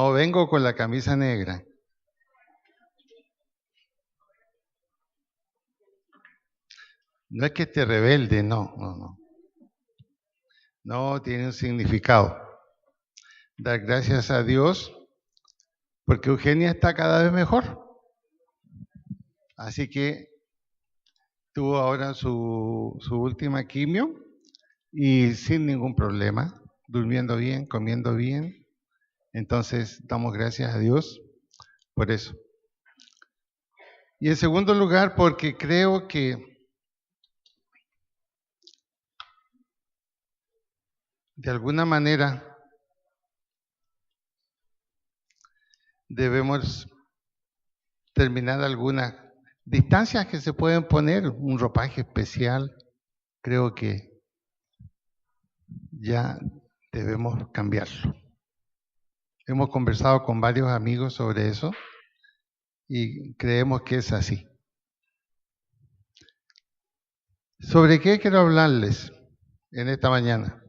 No vengo con la camisa negra. No es que esté rebelde, no. No, tiene un significado. Dar gracias a Dios porque Eugenia está cada vez mejor. Así que tuvo ahora su última quimio y sin ningún problema, durmiendo bien, comiendo bien. Entonces, damos gracias a Dios por eso. Y en segundo lugar, porque creo que de alguna manera debemos terminar algunas distancias que se pueden poner, un ropaje especial. Creo que ya debemos cambiarlo. Hemos conversado con varios amigos sobre eso y creemos que es así. ¿Sobre qué quiero hablarles en esta mañana?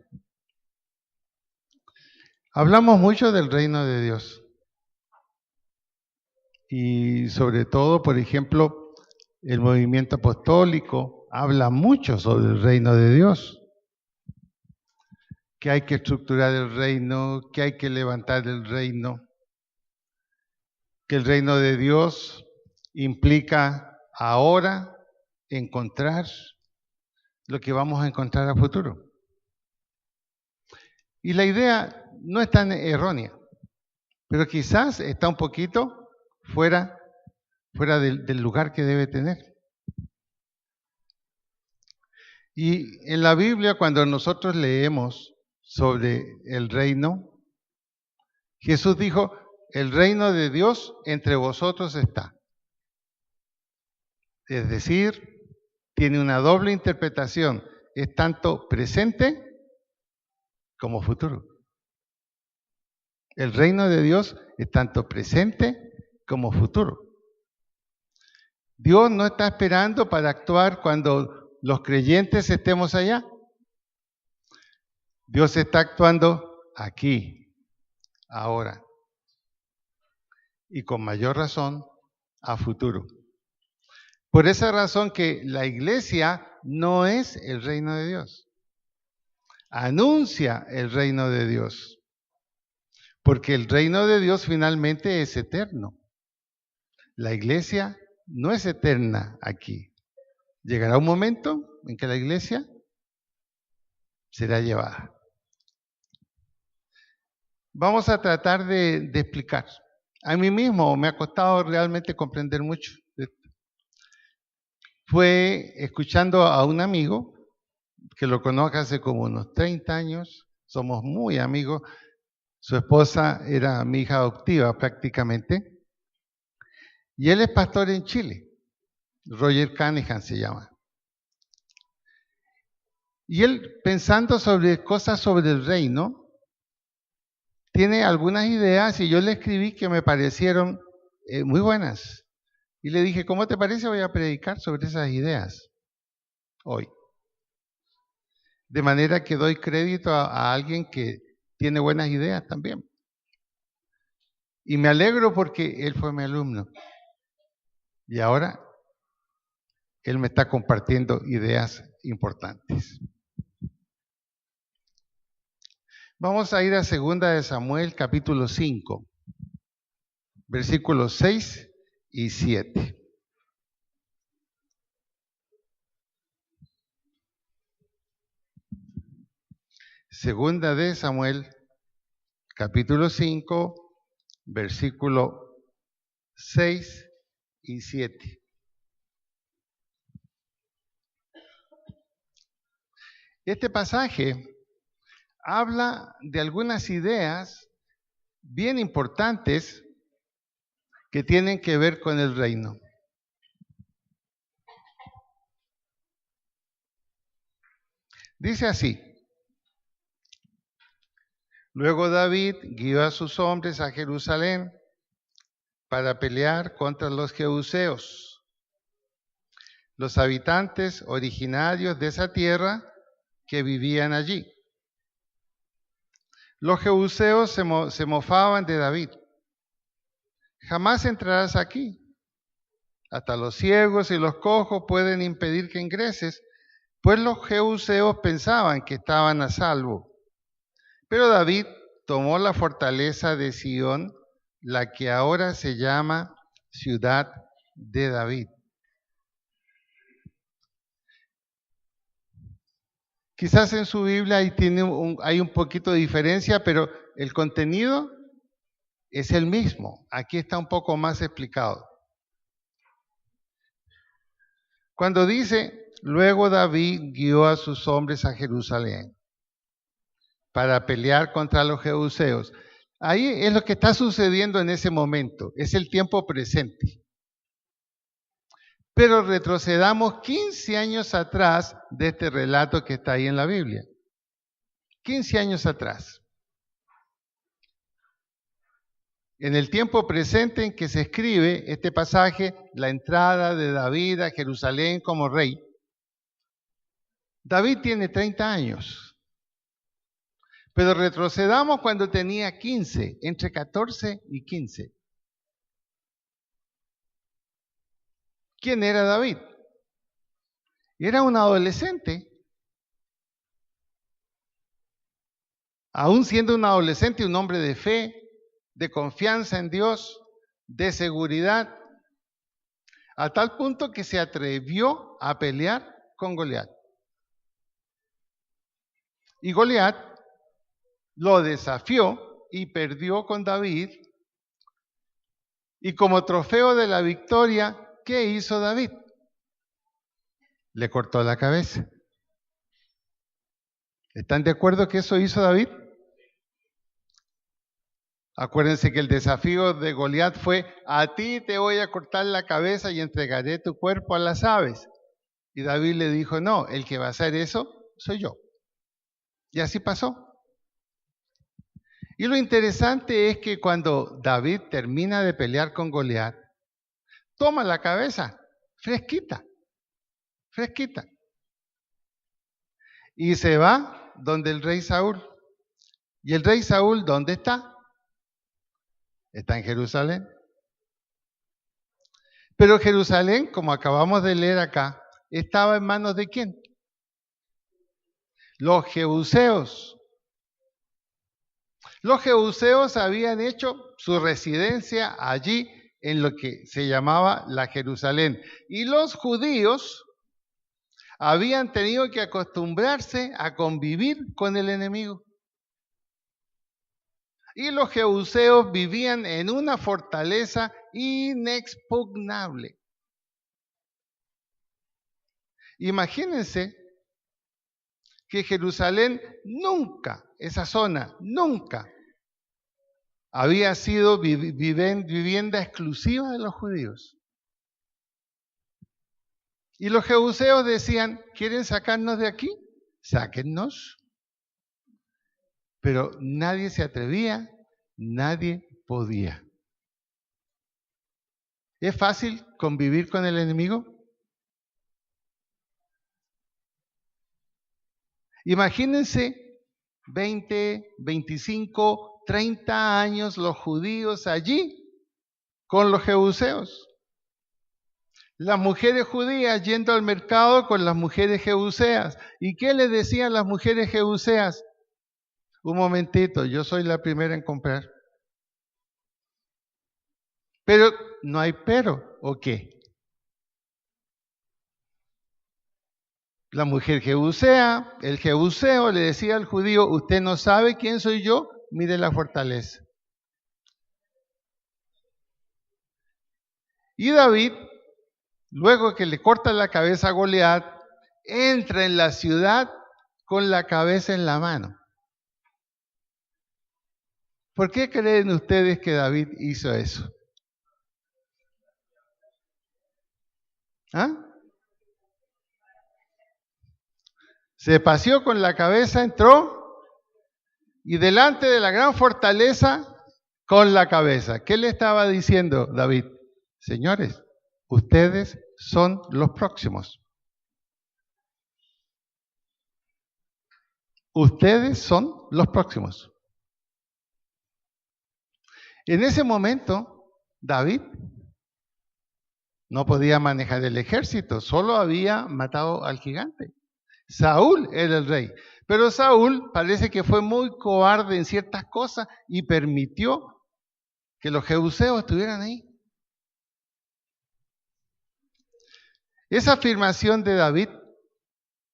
Hablamos mucho del reino de Dios y sobre todo, por ejemplo, el movimiento apostólico habla mucho sobre el reino de Dios, que hay que estructurar el reino, que hay que levantar el reino, que el reino de Dios implica ahora encontrar lo que vamos a encontrar a futuro. Y la idea no es tan errónea, pero quizás está un poquito fuera del lugar que debe tener. Y en la Biblia, cuando nosotros leemos sobre el reino, Jesús dijo, el reino de Dios entre vosotros está. Es decir, tiene una doble interpretación, es tanto presente como futuro. El reino de Dios es tanto presente como futuro. Dios no está esperando para actuar cuando los creyentes estemos allá. Dios está actuando aquí, ahora. Y con mayor razón, a futuro. Por esa razón que la iglesia no es el reino de Dios. Anuncia el reino de Dios. Porque el reino de Dios finalmente es eterno. La iglesia no es eterna aquí. Llegará un momento en que la iglesia será llevada. Vamos a tratar de explicar. A mí mismo me ha costado realmente comprender mucho. Fue escuchando a un amigo que lo conozco hace como unos 30 años, somos muy amigos, su esposa era mi hija adoptiva prácticamente, y él es pastor en Chile, Roger Cunningham se llama. Y él, pensando sobre cosas sobre el reino, tiene algunas ideas y yo le escribí que me parecieron muy buenas. Y le dije, ¿cómo te parece? Voy a predicar sobre esas ideas hoy. De manera que doy crédito a alguien que tiene buenas ideas también. Y me alegro porque él fue mi alumno. Y ahora él me está compartiendo ideas importantes. Vamos a ir a 2 de Samuel, capítulo 5, versículos 6 y 7. Segunda de Samuel, capítulo 5, versículo 6 y 7. Este pasaje habla de algunas ideas bien importantes que tienen que ver con el reino. Dice así: luego David guió a sus hombres a Jerusalén para pelear contra los jebuseos, los habitantes originarios de esa tierra que vivían allí. Los jebuseos se mofaban de David jamás entrarás aquí. Hasta los ciegos y los cojos pueden impedir que ingreses, pues los jebuseos pensaban que estaban a salvo. Pero David tomó la fortaleza de Sión, la que ahora se llama Ciudad de David. Quizás en su Biblia hay un poquito de diferencia, pero el contenido es el mismo. Aquí está un poco más explicado. Cuando dice, luego David guió a sus hombres a Jerusalén para pelear contra los jebuseos. Ahí es lo que está sucediendo en ese momento, es el tiempo presente. Pero retrocedamos 15 años atrás de este relato que está ahí en la Biblia. 15 años atrás. En el tiempo presente en que se escribe este pasaje, la entrada de David a Jerusalén como rey, David tiene 30 años. Pero retrocedamos cuando tenía 15, entre 14 y 15. ¿Quién era David? Era un adolescente. Aún siendo un adolescente, un hombre de fe, de confianza en Dios, de seguridad, a tal punto que se atrevió a pelear con Goliat. Y Goliat lo desafió y perdió con David. Y como trofeo de la victoria, ¿qué hizo David? Le cortó la cabeza. ¿Están de acuerdo que eso hizo David? Acuérdense que el desafío de Goliat fue, a ti te voy a cortar la cabeza y entregaré tu cuerpo a las aves. Y David le dijo, no, el que va a hacer eso soy yo. Y así pasó. Y lo interesante es que cuando David termina de pelear con Goliat, toma la cabeza, fresquita, fresquita. Y se va donde el rey Saúl. ¿Y el rey Saúl dónde está? Está en Jerusalén. Pero Jerusalén, como acabamos de leer acá, estaba en manos de ¿quién? Los jebuseos. Los jebuseos habían hecho su residencia allí en lo que se llamaba la Jerusalén. Y los judíos habían tenido que acostumbrarse a convivir con el enemigo. Y los jebuseos vivían en una fortaleza inexpugnable. Imagínense que Jerusalén nunca, esa zona, nunca había sido vivienda exclusiva de los judíos. Y los jebuseos decían, ¿quieren sacarnos de aquí? Sáquennos. Pero nadie se atrevía, nadie podía. ¿Es fácil convivir con el enemigo? Imagínense 20, 25, 30 años los judíos allí con los jebuseos. Las mujeres judías yendo al mercado con las mujeres jebuseas. ¿Y qué les decían las mujeres jebuseas? Un momentito, yo soy la primera en comprar. Pero no hay pero, ¿o qué? La mujer jebusea, el jebuseo le decía al judío, usted no sabe quién soy yo, mire la fortaleza. Y David, luego que le corta la cabeza a Goliat, entra en la ciudad con la cabeza en la mano. ¿Por qué creen ustedes que David hizo eso? ¿Ah? Se paseó con la cabeza, entró y delante de la gran fortaleza con la cabeza. ¿Qué le estaba diciendo David? Señores, ustedes son los próximos. Ustedes son los próximos. En ese momento, David no podía manejar el ejército, solo había matado al gigante. Saúl era el rey, pero Saúl parece que fue muy cobarde en ciertas cosas y permitió que los jebuseos estuvieran ahí. Esa afirmación de David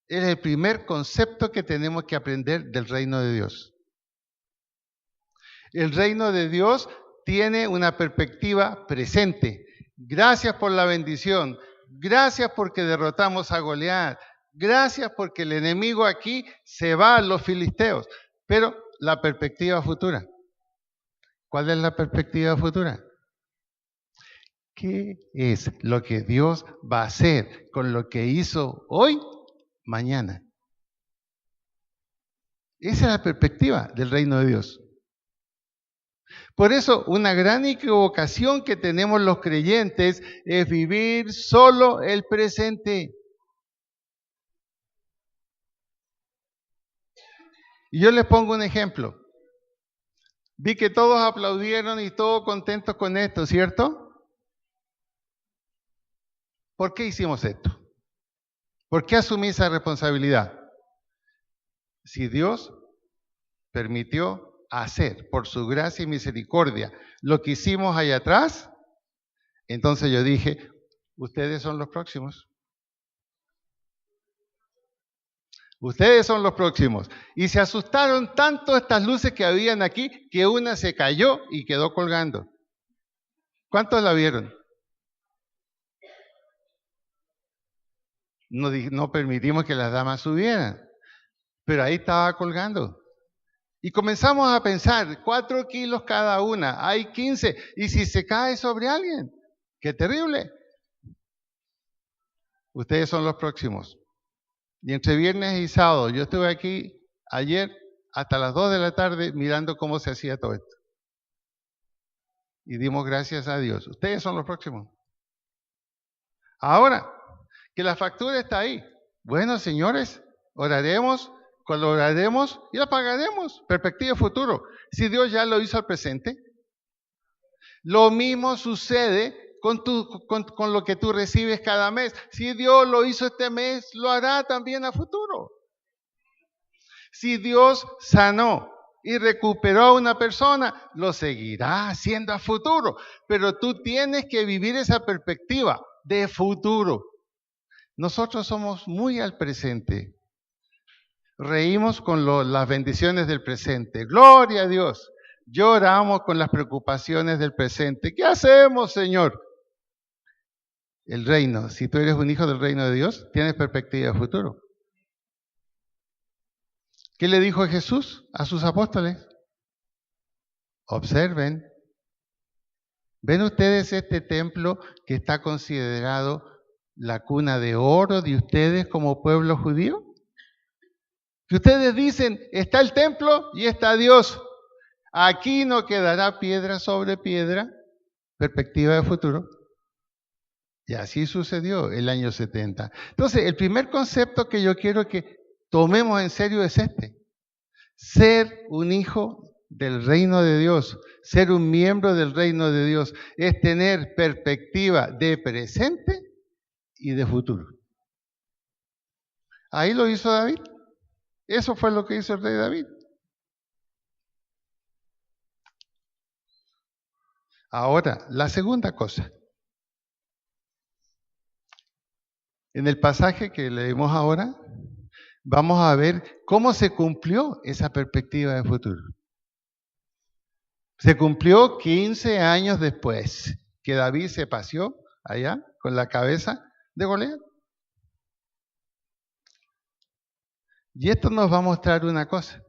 es el primer concepto que tenemos que aprender del reino de Dios. El reino de Dios tiene una perspectiva presente. Gracias por la bendición. Gracias porque derrotamos a Goliat. Gracias porque el enemigo aquí se va a los filisteos. Pero la perspectiva futura. ¿Cuál es la perspectiva futura? ¿Qué es lo que Dios va a hacer con lo que hizo hoy, mañana? Esa es la perspectiva del reino de Dios. Por eso, una gran equivocación que tenemos los creyentes es vivir solo el presente. Y yo les pongo un ejemplo. Vi que todos aplaudieron y todos contentos con esto, ¿cierto? ¿Por qué hicimos esto? ¿Por qué asumí esa responsabilidad? Si Dios permitió hacer por su gracia y misericordia lo que hicimos allá atrás, entonces yo dije, ustedes son los próximos. Ustedes son los próximos. Y se asustaron tanto estas luces que habían aquí que una se cayó y quedó colgando. ¿Cuántos la vieron? No permitimos que las damas subieran, pero ahí estaba colgando. Y comenzamos a pensar, 4 kilos cada una, hay 15, ¿y si se cae sobre alguien? ¡Qué terrible! Ustedes son los próximos. Y entre viernes y sábado, yo estuve aquí ayer hasta las 2 de la tarde mirando cómo se hacía todo esto. Y dimos gracias a Dios. Ustedes son los próximos. Ahora, que la factura está ahí. Bueno, señores, oraremos, colaboraremos y la pagaremos. Perspectiva futuro. Si Dios ya lo hizo al presente. Lo mismo sucede con lo que tú recibes cada mes. Si Dios lo hizo este mes, lo hará también a futuro. Si Dios sanó y recuperó a una persona, lo seguirá haciendo a futuro. Pero tú tienes que vivir esa perspectiva de futuro. Nosotros somos muy al presente. Reímos con las bendiciones del presente. Gloria a Dios. Lloramos con las preocupaciones del presente. ¿Qué hacemos, Señor? El reino, si tú eres un hijo del reino de Dios, tienes perspectiva de futuro. ¿Qué le dijo Jesús a sus apóstoles? Observen. ¿Ven ustedes este templo que está considerado la cuna de oro de ustedes como pueblo judío? Que ustedes dicen, está el templo y está Dios. Aquí no quedará piedra sobre piedra, perspectiva de futuro. Y así sucedió el año 70. Entonces, el primer concepto que yo quiero que tomemos en serio es este. Ser un hijo del reino de Dios, ser un miembro del reino de Dios, es tener perspectiva de presente y de futuro. Ahí lo hizo David. Eso fue lo que hizo el rey David. Ahora, la segunda cosa. En el pasaje que leemos ahora, vamos a ver cómo se cumplió esa perspectiva de futuro. Se cumplió 15 años después que David se paseó allá con la cabeza de Goliat. Y esto nos va a mostrar una cosa.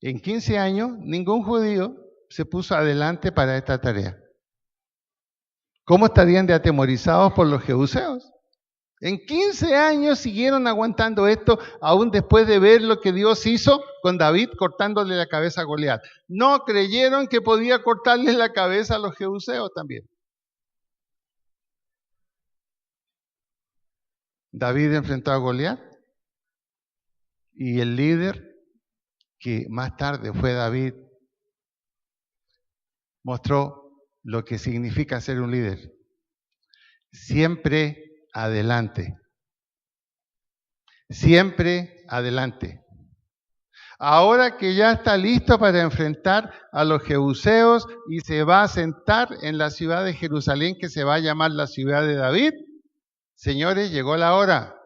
En 15 años, ningún judío se puso adelante para esta tarea. ¿Cómo estarían de atemorizados por los jebuseos? En 15 años siguieron aguantando esto, aún después de ver lo que Dios hizo con David cortándole la cabeza a Goliat. No creyeron que podía cortarle la cabeza a los jebuseos también. David enfrentó a Goliat y el líder, que más tarde fue David, mostró lo que significa ser un líder. Siempre adelante. Siempre adelante. Ahora que ya está listo para enfrentar a los jebuseos y se va a sentar en la ciudad de Jerusalén, que se va a llamar la ciudad de David, señores, llegó la hora.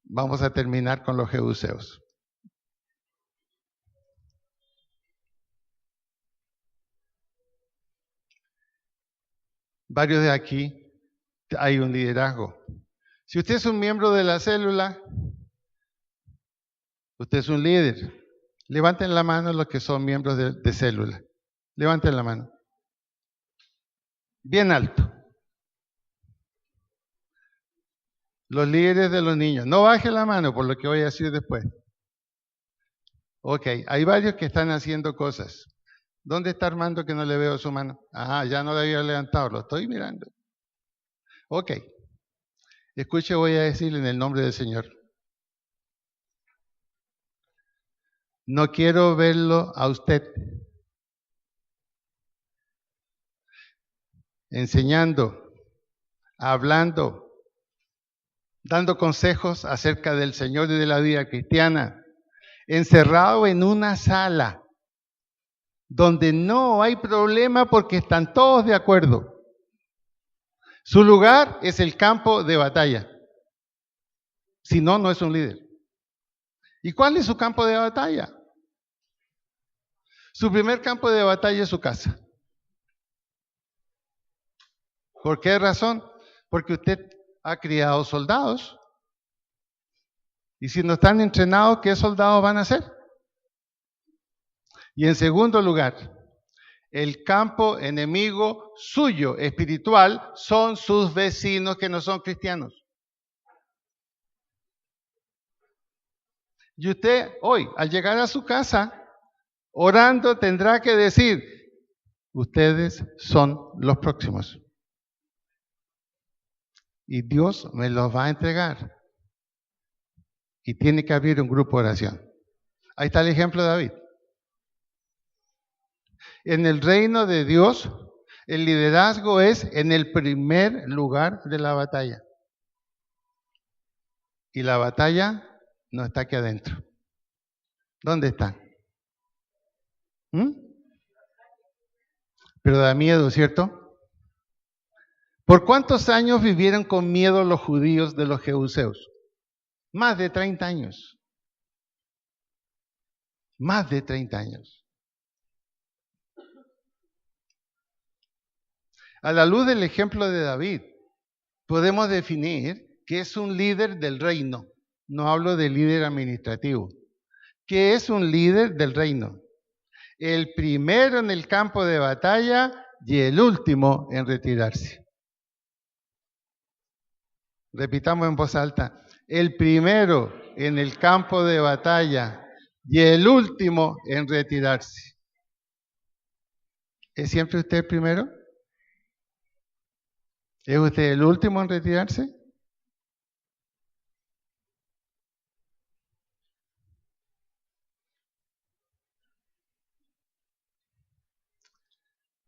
Vamos a terminar con los jebuseos. Varios de aquí hay un liderazgo. Si usted es un miembro de la célula, usted es un líder. Levanten la mano los que son miembros de célula. Levanten la mano. Bien alto. Los líderes de los niños. No baje la mano por lo que voy a decir después. Ok, hay varios que están haciendo cosas. ¿Dónde está Armando que no le veo su mano? Ajá, ya no la había levantado, lo estoy mirando. Ok. Escuche, voy a decirle en el nombre del Señor. No quiero verlo a usted enseñando, hablando, dando consejos acerca del Señor y de la vida cristiana, encerrado en una sala donde no hay problema porque están todos de acuerdo. Su lugar es el campo de batalla. Si no, no es un líder. ¿Y cuál es su campo de batalla? Su primer campo de batalla es su casa. ¿Por qué razón? Porque usted ha criado soldados. Y si no están entrenados, ¿qué soldados van a ser? Y en segundo lugar, el campo enemigo suyo, espiritual, son sus vecinos que no son cristianos. Y usted hoy, al llegar a su casa, orando, tendrá que decir, ustedes son los próximos. Y Dios me los va a entregar. Y tiene que abrir un grupo de oración. Ahí está el ejemplo de David. En el reino de Dios, el liderazgo es en el primer lugar de la batalla. Y la batalla no está aquí adentro. ¿Dónde está? Pero da miedo, ¿cierto? ¿Por cuántos años vivieron con miedo los judíos de los jebuseos? Más de 30 años. Más de 30 años. A la luz del ejemplo de David, podemos definir que es un líder del reino. No hablo de líder administrativo. Que es un líder del reino. El primero en el campo de batalla y el último en retirarse. Repitamos en voz alta. El primero en el campo de batalla y el último en retirarse. ¿Es siempre usted el primero? ¿Es usted el último en retirarse?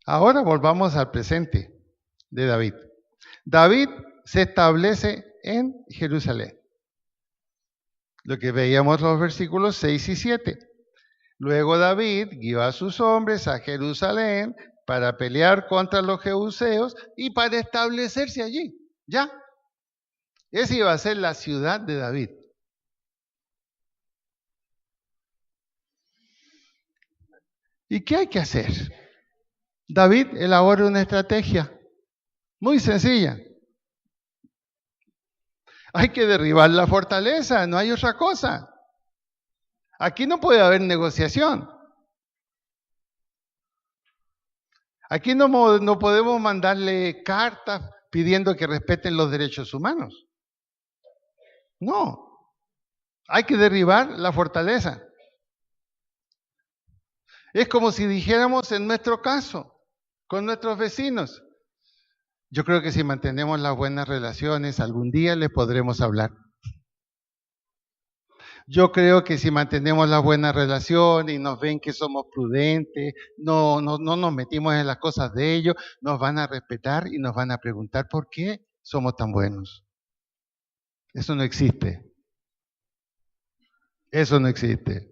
Ahora volvamos al presente de David. David se establece en Jerusalén. Lo que veíamos los versículos 6 y 7. Luego David guió a sus hombres a Jerusalén para pelear contra los jebuseos y para establecerse allí. Ya. Esa iba a ser la ciudad de David. ¿Y qué hay que hacer? David elabora una estrategia muy sencilla. Hay que derribar la fortaleza, no hay otra cosa. Aquí no puede haber negociación. Aquí no podemos mandarle cartas pidiendo que respeten los derechos humanos. No, hay que derribar la fortaleza. Es como si dijéramos en nuestro caso, con nuestros vecinos. Yo creo que si mantenemos las buenas relaciones, algún día les podremos hablar. Yo creo que si mantenemos la buena relación y nos ven que somos prudentes, no nos metimos en las cosas de ellos, nos van a respetar y nos van a preguntar por qué somos tan buenos. Eso no existe. Eso no existe.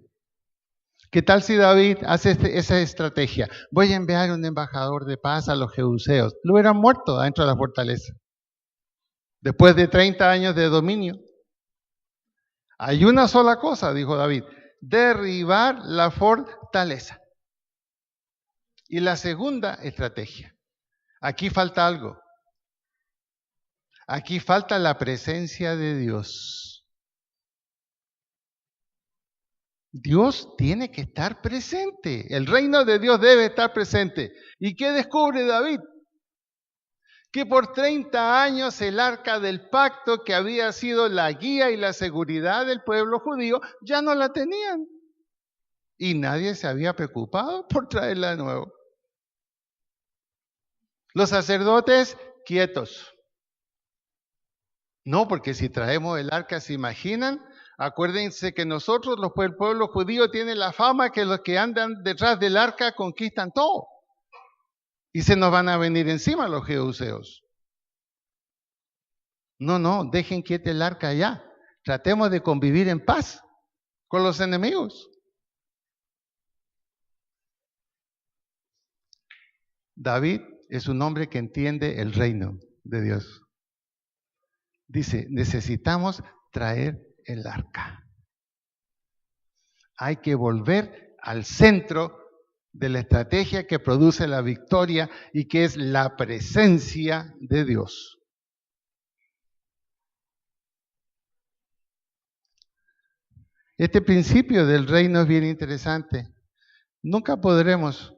¿Qué tal si David hace esa estrategia? Voy a enviar un embajador de paz a los jebuseos. Lo hubieran muerto adentro de la fortaleza. Después de 30 años de dominio. Hay una sola cosa, dijo David, derribar la fortaleza. Y la segunda estrategia. Aquí falta algo. Aquí falta la presencia de Dios. Dios tiene que estar presente. El reino de Dios debe estar presente. ¿Y qué descubre David? Que por 30 años el arca del pacto, que había sido la guía y la seguridad del pueblo judío, ya no la tenían. Y nadie se había preocupado por traerla de nuevo. Los sacerdotes quietos. No, porque si traemos el arca, ¿se imaginan? Acuérdense que nosotros, el pueblo judío, tiene la fama que los que andan detrás del arca conquistan todo. Y se nos van a venir encima los jebuseos. No, dejen quieta el arca allá. Tratemos de convivir en paz con los enemigos. David es un hombre que entiende el reino de Dios. Dice, necesitamos traer el arca. Hay que volver al centro de la estrategia que produce la victoria y que es la presencia de Dios. Este principio del reino es bien interesante. Nunca podremos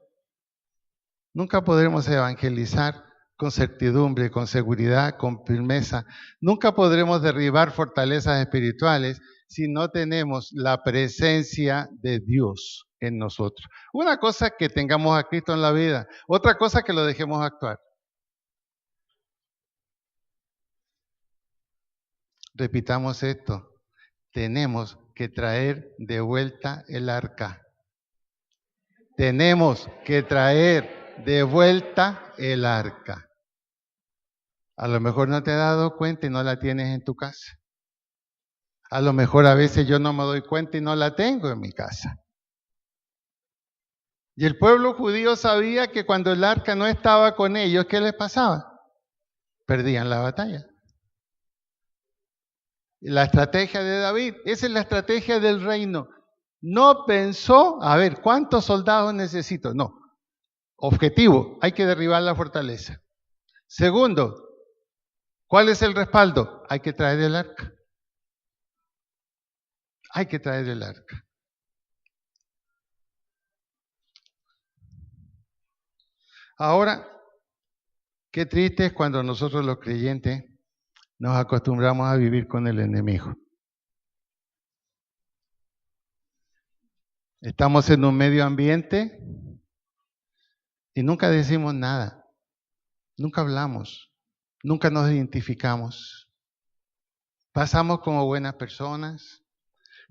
evangelizar con certidumbre, con seguridad, con firmeza. Nunca podremos derribar fortalezas espirituales si no tenemos la presencia de Dios en nosotros. Una cosa es que tengamos a Cristo en la vida, otra cosa es que lo dejemos actuar. Repitamos esto. Tenemos que traer de vuelta el arca. Tenemos que traer de vuelta el arca. A lo mejor no te has dado cuenta y no la tienes en tu casa. A lo mejor a veces yo no me doy cuenta y no la tengo en mi casa. Y el pueblo judío sabía que cuando el arca no estaba con ellos, ¿qué les pasaba? Perdían la batalla. La estrategia de David, esa es la estrategia del reino. No pensó, a ver, ¿cuántos soldados necesito? No. Objetivo, hay que derribar la fortaleza. Segundo, ¿cuál es el respaldo? Hay que traer el arca. Hay que traer el arca. Ahora, qué triste es cuando nosotros los creyentes nos acostumbramos a vivir con el enemigo. Estamos en un medio ambiente y nunca decimos nada, nunca hablamos, nunca nos identificamos. Pasamos como buenas personas,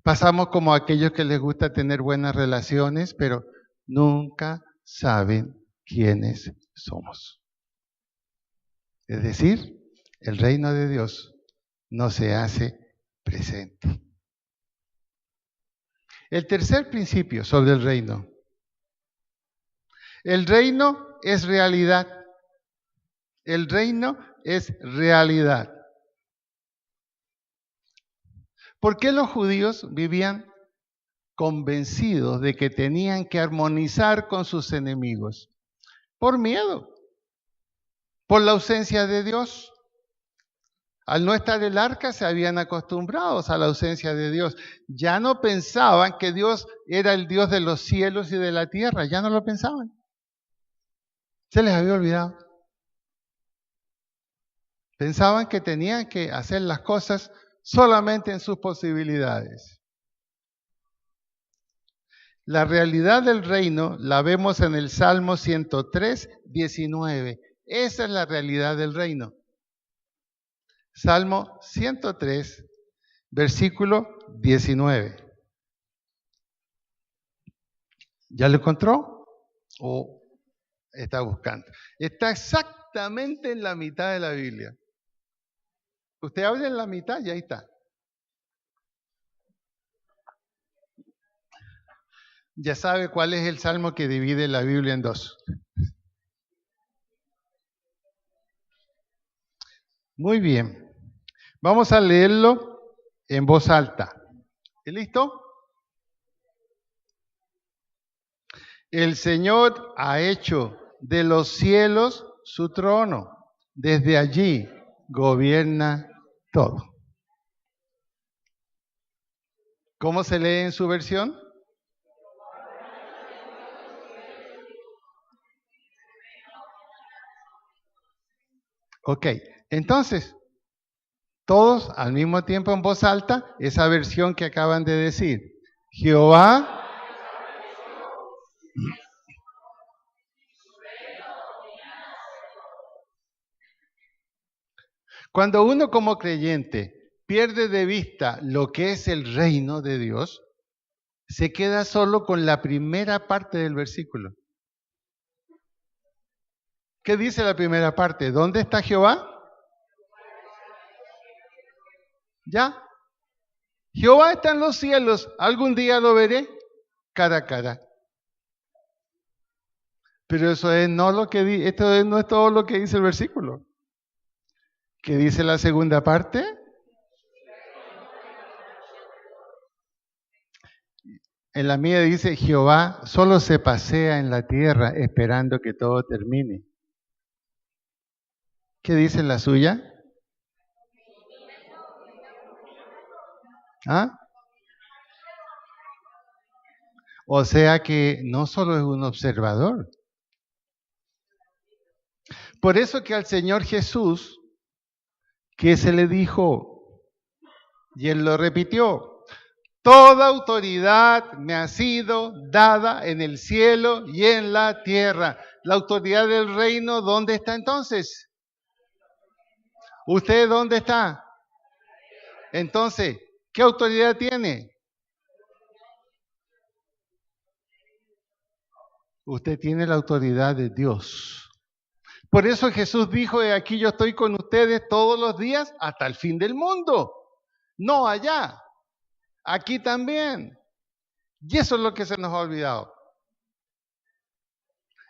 pasamos como aquellos que les gusta tener buenas relaciones, pero nunca saben quiénes somos. Es decir, el reino de Dios no se hace presente. El tercer principio sobre el reino. El reino es realidad. El reino es realidad. ¿Por qué los judíos vivían convencidos de que tenían que armonizar con sus enemigos? Por miedo, por la ausencia de Dios. Al no estar el arca se habían acostumbrado a la ausencia de Dios. Ya no pensaban que Dios era el Dios de los cielos y de la tierra, ya no lo pensaban. Se les había olvidado. Pensaban que tenían que hacer las cosas solamente en sus posibilidades. La realidad del reino la vemos en el Salmo 103, 19. Esa es la realidad del reino. Salmo 103, versículo 19. ¿Ya lo encontró? ¿O está buscando? Está exactamente en la mitad de la Biblia. Usted abre en la mitad y ahí está. Ya sabe cuál es el salmo que divide la Biblia en dos. Muy bien. Vamos a leerlo en voz alta. ¿Listo? El Señor ha hecho de los cielos su trono. Desde allí gobierna todo. ¿Cómo se lee en su versión? Ok, entonces, todos al mismo tiempo en voz alta, esa versión que acaban de decir. Jehová. Cuando uno como creyente pierde de vista lo que es el reino de Dios, se queda solo con la primera parte del versículo. ¿Qué dice la primera parte? ¿Dónde está Jehová? ¿Ya? Jehová está en los cielos, algún día lo veré cara a cara. Pero eso es no lo que esto no es todo lo que dice el versículo. ¿Qué dice la segunda parte? En la mía dice, Jehová solo se pasea en la tierra esperando que todo termine. ¿Qué dice en la suya? ¿Ah? O sea que no solo es un observador. Por eso que al Señor Jesús, que se le dijo, y él lo repitió, toda autoridad me ha sido dada en el cielo y en la tierra. La autoridad del reino, ¿dónde está entonces? ¿Usted dónde está? Entonces, ¿qué autoridad tiene? Usted tiene la autoridad de Dios. Por eso Jesús dijo, aquí yo estoy con ustedes todos los días hasta el fin del mundo. No allá, aquí también. Y eso es lo que se nos ha olvidado.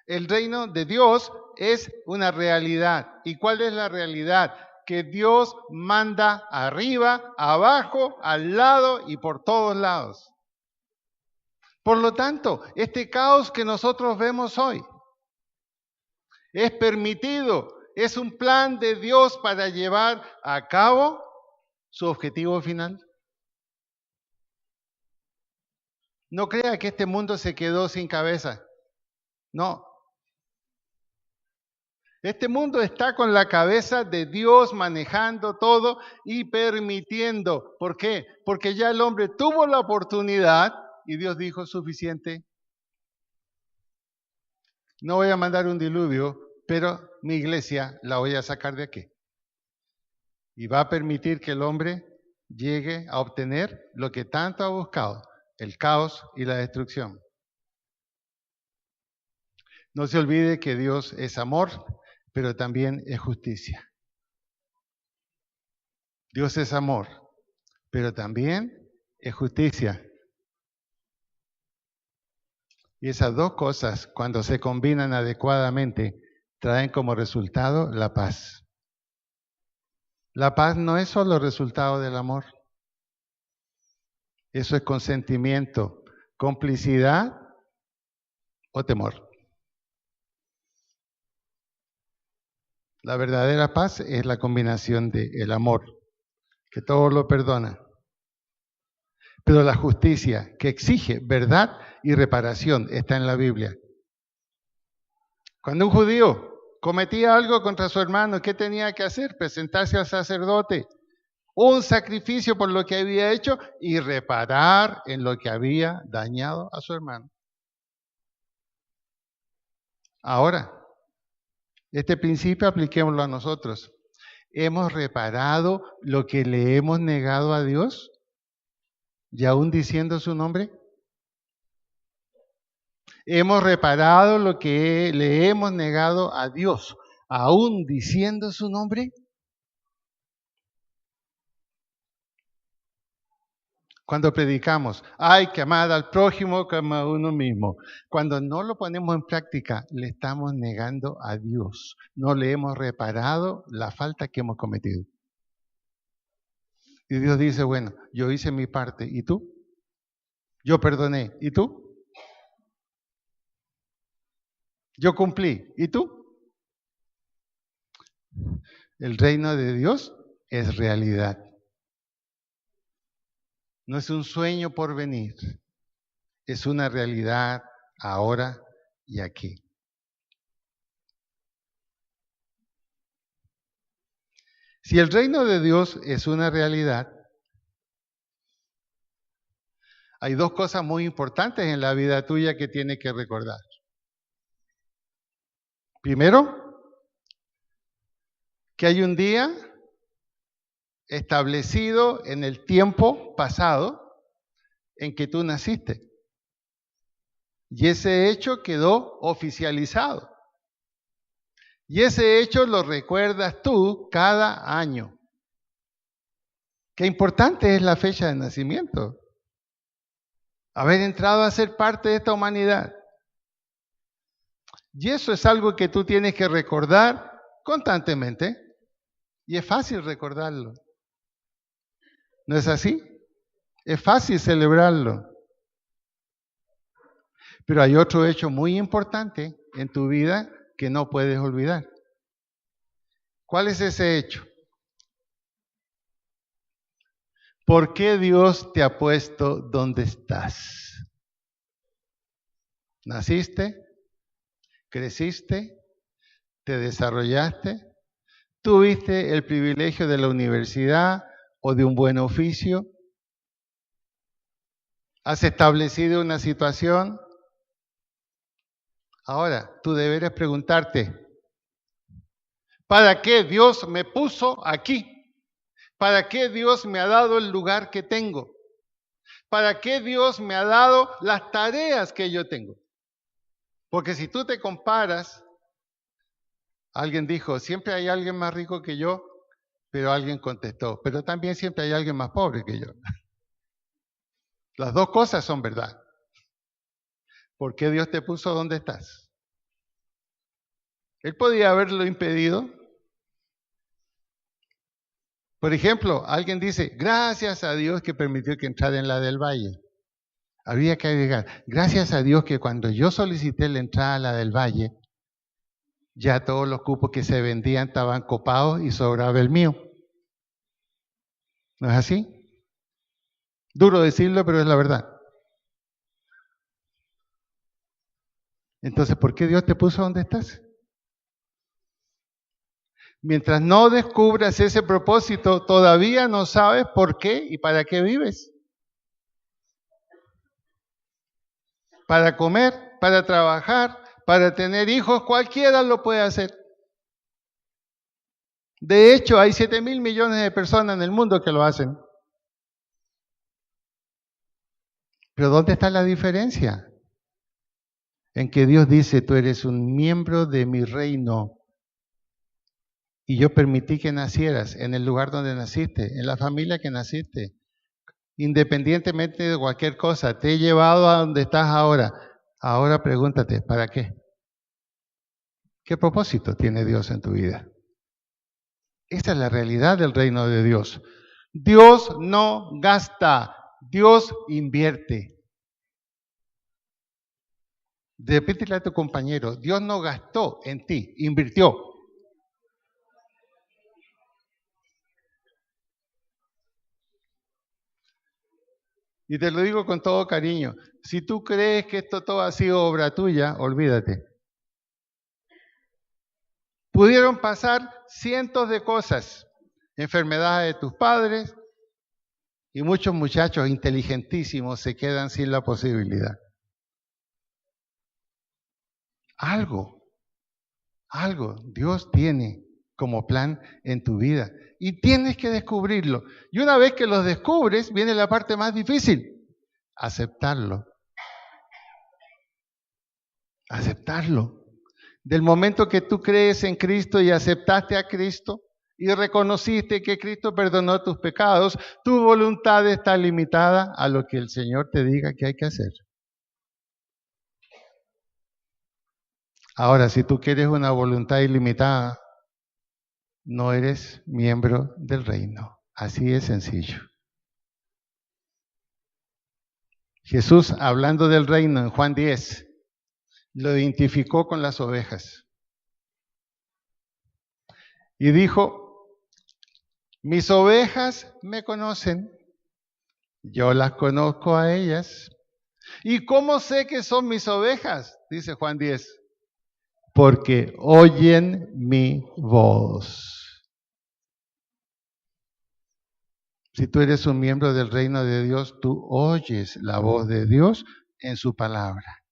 El reino de Dios es una realidad. ¿Y cuál es la realidad? Que Dios manda arriba, abajo, al lado y por todos lados. Por lo tanto, este caos que nosotros vemos hoy es permitido, es un plan de Dios para llevar a cabo su objetivo final. No crea que este mundo se quedó sin cabeza. No. Este mundo está con la cabeza de Dios manejando todo y permitiendo. ¿Por qué? Porque ya el hombre tuvo la oportunidad y Dios dijo suficiente. No voy a mandar un diluvio, pero mi iglesia la voy a sacar de aquí. Y va a permitir que el hombre llegue a obtener lo que tanto ha buscado, el caos y la destrucción. No se olvide que Dios es amor, pero también es justicia. Dios es amor, pero también es justicia. Y esas dos cosas, cuando se combinan adecuadamente, traen como resultado la paz. La paz no es solo resultado del amor. Eso es consentimiento, complicidad o temor. La verdadera paz es la combinación del amor, que todo lo perdona. Pero la justicia, que exige verdad y reparación, está en la Biblia. Cuando un judío cometía algo contra su hermano, ¿qué tenía que hacer? Presentarse al sacerdote, un sacrificio por lo que había hecho y reparar en lo que había dañado a su hermano. Ahora, este principio apliquémoslo a nosotros. ¿Hemos reparado lo que le hemos negado a Dios? y aún diciendo su nombre. Hemos reparado lo que le hemos negado a Dios, aún diciendo su nombre. Cuando predicamos, hay que amar al prójimo como a uno mismo. Cuando no lo ponemos en práctica, le estamos negando a Dios. No le hemos reparado la falta que hemos cometido. Y Dios dice, bueno, yo hice mi parte, ¿y tú? Yo perdoné, ¿y tú? Yo cumplí, ¿y tú? El reino de Dios es realidad. No es un sueño por venir, es una realidad ahora y aquí. Si el reino de Dios es una realidad, hay dos cosas muy importantes en la vida tuya que tienes que recordar. Primero, que hay un día establecido en el tiempo pasado en que tú naciste. Y ese hecho quedó oficializado. Y ese hecho lo recuerdas tú cada año. Qué importante es la fecha de nacimiento. Haber entrado a ser parte de esta humanidad. Y eso es algo que tú tienes que recordar constantemente. Y es fácil recordarlo. ¿No es así? Es fácil celebrarlo. Pero hay otro hecho muy importante en tu vida que no puedes olvidar. ¿Cuál es ese hecho? ¿Por qué Dios te ha puesto donde estás? ¿Naciste? ¿Creciste? ¿Te desarrollaste? ¿Tuviste el privilegio de la universidad o de un buen oficio? ¿Has establecido una situación? Ahora, tú deberes preguntarte, ¿para qué Dios me puso aquí? ¿Para qué Dios me ha dado el lugar que tengo? ¿Para qué Dios me ha dado las tareas que yo tengo? Porque si tú te comparas, alguien dijo, siempre hay alguien más rico que yo, pero alguien contestó, pero también siempre hay alguien más pobre que yo. Las dos cosas son verdad. ¿Por qué Dios te puso donde estás? Él podía haberlo impedido. Por ejemplo, alguien dice, gracias a Dios que permitió que entrara en la del Valle. Habría que agregar, gracias a Dios que cuando yo solicité la entrada a la del Valle, ya todos los cupos que se vendían estaban copados y sobraba el mío. ¿No es así? Duro decirlo, pero es la verdad. Entonces, ¿por qué Dios te puso donde estás? Mientras no descubras ese propósito, todavía no sabes por qué y para qué vives. Para comer, para trabajar, para tener hijos, cualquiera lo puede hacer. De hecho, hay 7.000 millones de personas en el mundo que lo hacen. Pero ¿dónde está la diferencia? En que Dios dice, tú eres un miembro de mi reino. Y yo permití que nacieras en el lugar donde naciste, en la familia que naciste. Independientemente de cualquier cosa, te he llevado a donde estás ahora. Ahora pregúntate, ¿para qué? ¿Qué propósito tiene Dios en tu vida? Esa es la realidad del reino de Dios. Dios no gasta, Dios invierte. Repítele a tu compañero, Dios no gastó en ti, invirtió. Y te lo digo con todo cariño, si tú crees que esto todo ha sido obra tuya, olvídate. Pudieron pasar cientos de cosas, enfermedades de tus padres, y muchos muchachos inteligentísimos se quedan sin la posibilidad. Algo Dios tiene como plan en tu vida. Y tienes que descubrirlo. Y una vez que lo descubres, viene la parte más difícil, aceptarlo. Aceptarlo. Del momento que tú crees en Cristo y aceptaste a Cristo y reconociste que Cristo perdonó tus pecados, tu voluntad está limitada a lo que el Señor te diga que hay que hacer. Ahora, si tú quieres una voluntad ilimitada, no eres miembro del reino. Así de sencillo. Jesús, hablando del reino en Juan 10, lo identificó con las ovejas. Y dijo, mis ovejas me conocen, yo las conozco a ellas. ¿Y cómo sé que son mis ovejas? Dice Juan 10. Porque oyen mi voz. Si tú eres un miembro del reino de Dios, tú oyes la voz de Dios en su palabra.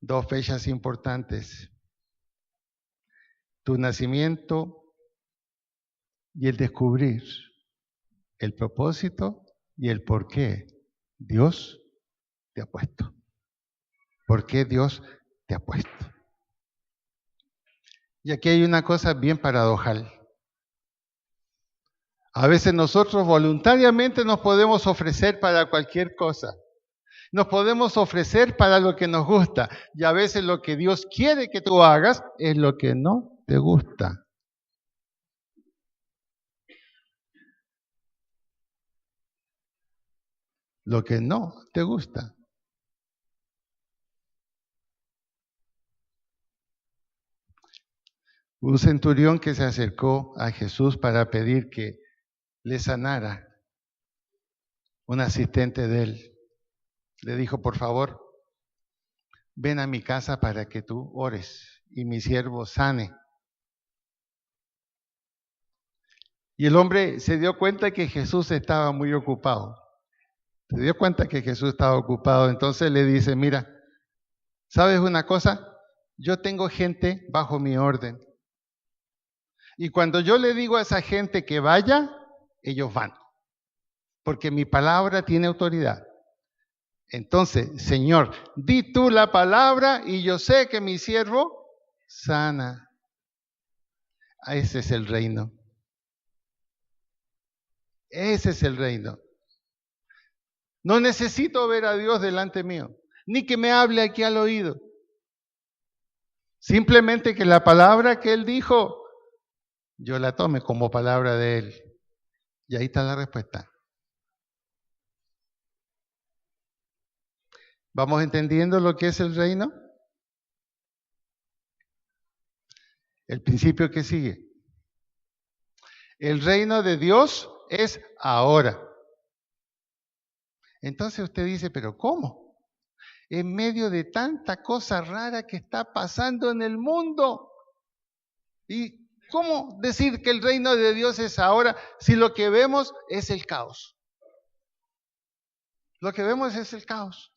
Dos fechas importantes. Tu nacimiento y el descubrir el propósito y el por qué Dios te ha puesto. ¿Por qué Dios te ha puesto? Y aquí hay una cosa bien paradojal. A veces nosotros voluntariamente nos podemos ofrecer para cualquier cosa. Nos podemos ofrecer para lo que nos gusta. Y a veces lo que Dios quiere que tú hagas es lo que no te gusta. Lo que no te gusta. Un centurión que se acercó a Jesús para pedir que le sanara, un asistente de él, le dijo, por favor, ven a mi casa para que tú ores y mi siervo sane. Y el hombre se dio cuenta que Jesús estaba muy ocupado. Se dio cuenta que Jesús estaba ocupado, entonces le dice, mira, ¿sabes una cosa? Yo tengo gente bajo mi orden. Y cuando yo le digo a esa gente que vaya, ellos van. Porque mi palabra tiene autoridad. Entonces, Señor, di tú la palabra y yo sé que mi siervo sana. Ese es el reino. Ese es el reino. No necesito ver a Dios delante mío, ni que me hable aquí al oído. Simplemente que la palabra que Él dijo, yo la tome como palabra de Él. Y ahí está la respuesta. ¿Vamos entendiendo lo que es el reino? El principio que sigue. El reino de Dios es ahora. Entonces usted dice, ¿pero cómo? En medio de tanta cosa rara que está pasando en el mundo. ¿Y cómo decir que el reino de Dios es ahora si lo que vemos es el caos? Lo que vemos es el caos.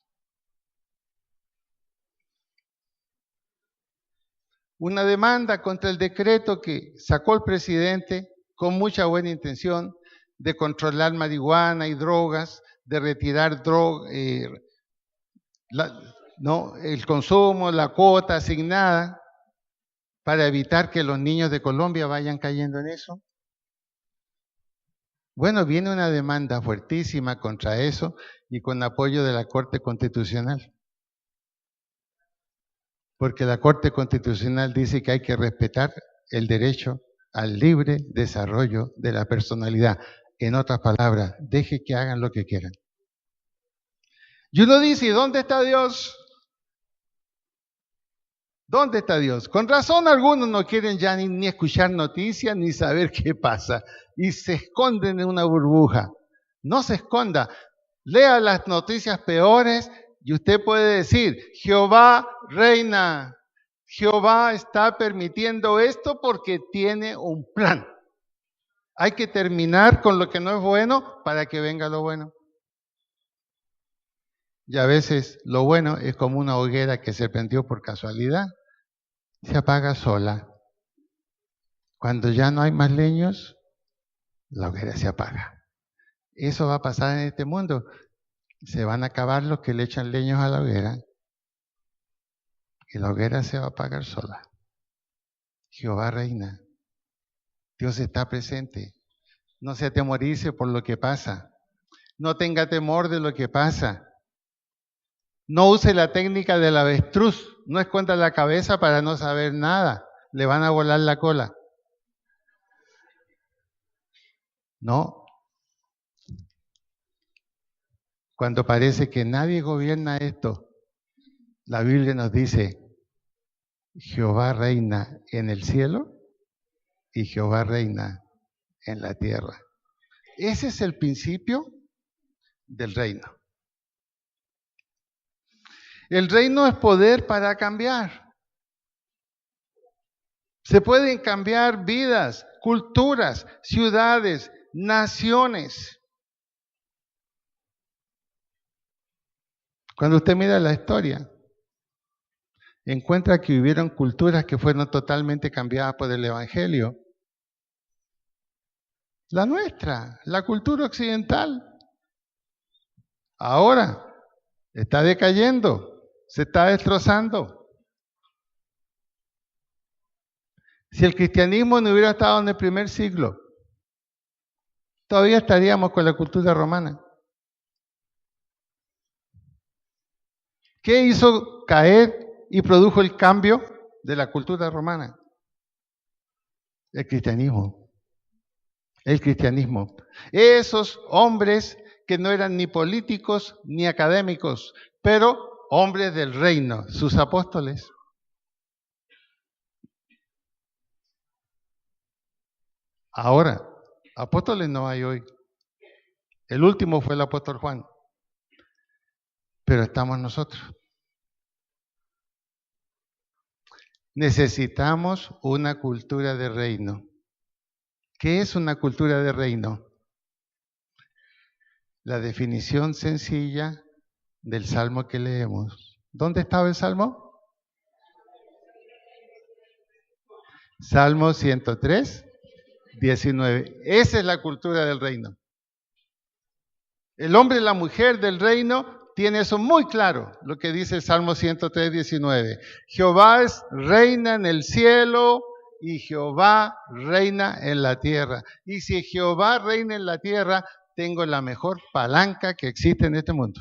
Una demanda contra el decreto que sacó el presidente con mucha buena intención de controlar marihuana y drogas, de retirar el consumo, la cuota asignada, para evitar que los niños de Colombia vayan cayendo en eso. Bueno, viene una demanda fuertísima contra eso y con apoyo de la Corte Constitucional. Porque la Corte Constitucional dice que hay que respetar el derecho al libre desarrollo de la personalidad. En otras palabras, deje que hagan lo que quieran. Y uno dice, ¿dónde está Dios? ¿Dónde está Dios? Con razón algunos no quieren ya ni escuchar noticias ni saber qué pasa y se esconden en una burbuja. No se esconda, lea las noticias peores y usted puede decir, Jehová reina, Jehová está permitiendo esto porque tiene un plan. Hay que terminar con lo que no es bueno para que venga lo bueno. Y a veces lo bueno es como una hoguera que se prendió por casualidad, se apaga sola. Cuando ya no hay más leños, la hoguera se apaga. Eso va a pasar en este mundo. Se van a acabar los que le echan leños a la hoguera y la hoguera se va a apagar sola. Jehová reina. Dios está presente. No se atemorice por lo que pasa. No tenga temor de lo que pasa. No use la técnica del avestruz. No esconda la cabeza para no saber nada. Le van a volar la cola. No. Cuando parece que nadie gobierna esto, la Biblia nos dice, Jehová reina en el cielo y Jehová reina en la tierra. Ese es el principio del reino. El reino es poder para cambiar. Se pueden cambiar vidas, culturas, ciudades, naciones. Cuando usted mira la historia, encuentra que hubieron culturas que fueron totalmente cambiadas por el Evangelio. La nuestra, la cultura occidental, ahora está decayendo, se está destrozando. Si el cristianismo no hubiera estado en el primer siglo, todavía estaríamos con la cultura romana. ¿Qué hizo caer y produjo el cambio de la cultura romana? El cristianismo. El cristianismo. Esos hombres que no eran ni políticos ni académicos, pero hombres del reino, sus apóstoles. Ahora, apóstoles no hay hoy. El último fue el apóstol Juan. Pero estamos nosotros. Necesitamos una cultura de reino. ¿Qué es una cultura de reino? La definición sencilla del salmo que leemos. ¿Dónde estaba el salmo? Salmo 103, 19. Esa es la cultura del reino. El hombre y la mujer del reino tiene eso muy claro, lo que dice el Salmo 103, 19. Jehová es reina en el cielo y Jehová reina en la tierra. Y si Jehová reina en la tierra, tengo la mejor palanca que existe en este mundo.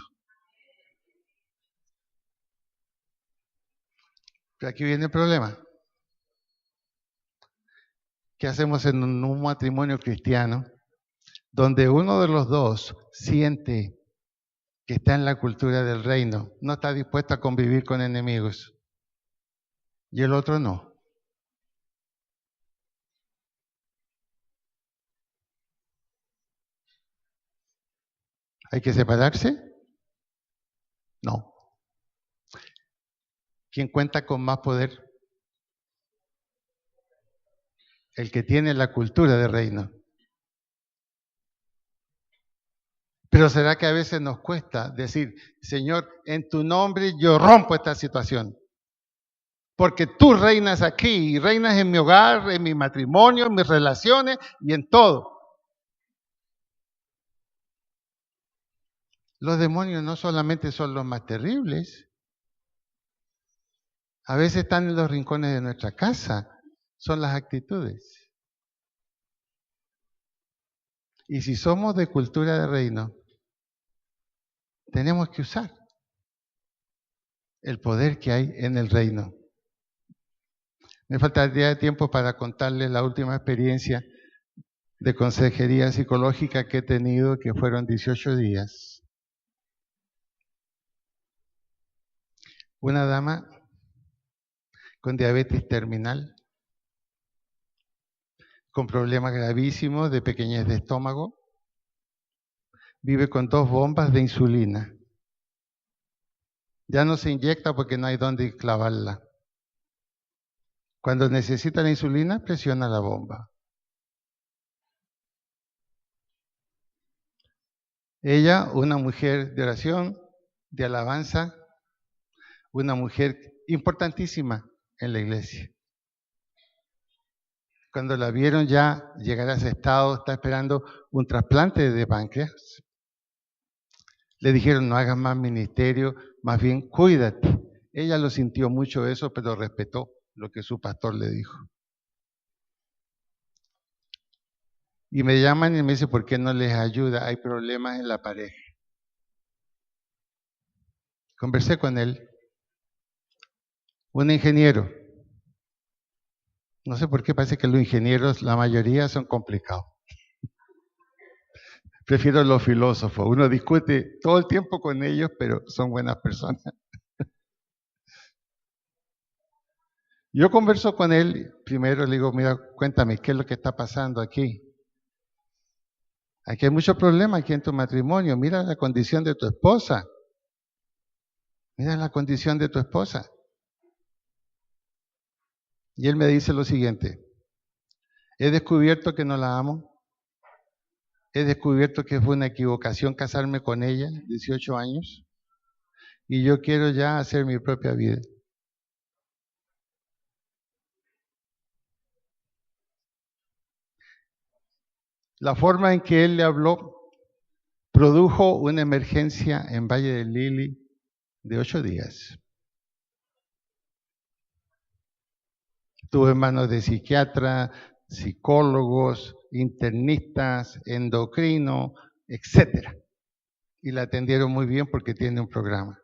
Pero aquí viene el problema. ¿Qué hacemos en un matrimonio cristiano donde uno de los dos siente que está en la cultura del reino, no está dispuesto a convivir con enemigos y el otro no? ¿Hay que separarse? No. ¿Quién cuenta con más poder? El que tiene la cultura del reino. Pero ¿será que a veces nos cuesta decir, Señor, en tu nombre yo rompo esta situación? Porque tú reinas aquí y reinas en mi hogar, en mi matrimonio, en mis relaciones y en todo. Los demonios no solamente son los más terribles, a veces están en los rincones de nuestra casa, son las actitudes. Y si somos de cultura de reino, tenemos que usar el poder que hay en el reino. Me faltaría tiempo para contarles la última experiencia de consejería psicológica que he tenido, que fueron 18 días. Una dama con diabetes terminal, con problemas gravísimos de pequeñez de estómago, vive con 2 bombas de insulina. Ya no se inyecta porque no hay dónde clavarla. Cuando necesita la insulina, presiona la bomba. Ella, una mujer de oración, de alabanza, una mujer importantísima en la iglesia. Cuando la vieron ya llegar a ese estado, está esperando un trasplante de páncreas, le dijeron no hagas más ministerio, más bien cuídate. Ella lo sintió mucho eso, pero respetó lo que su pastor le dijo. Y me llaman y me dicen, ¿por qué no les ayuda? Hay problemas en la pareja. Conversé con él, un ingeniero. No sé por qué parece que los ingenieros, la mayoría son complicados. Prefiero los filósofos. Uno discute todo el tiempo con ellos, pero son buenas personas. Yo converso con él, primero le digo, mira, cuéntame, ¿qué es lo que está pasando aquí? Aquí hay muchos problemas aquí en tu matrimonio. Mira la condición de tu esposa. Mira la condición de tu esposa. Y él me dice lo siguiente, he descubierto que no la amo. He descubierto que fue una equivocación casarme con ella, 18 años. Y yo quiero ya hacer mi propia vida. La forma en que él le habló produjo una emergencia en Valle del Lili de 8 días. Tuve manos de psiquiatra, psicólogos, internistas, endocrino, etcétera. Y la atendieron muy bien porque tiene un programa.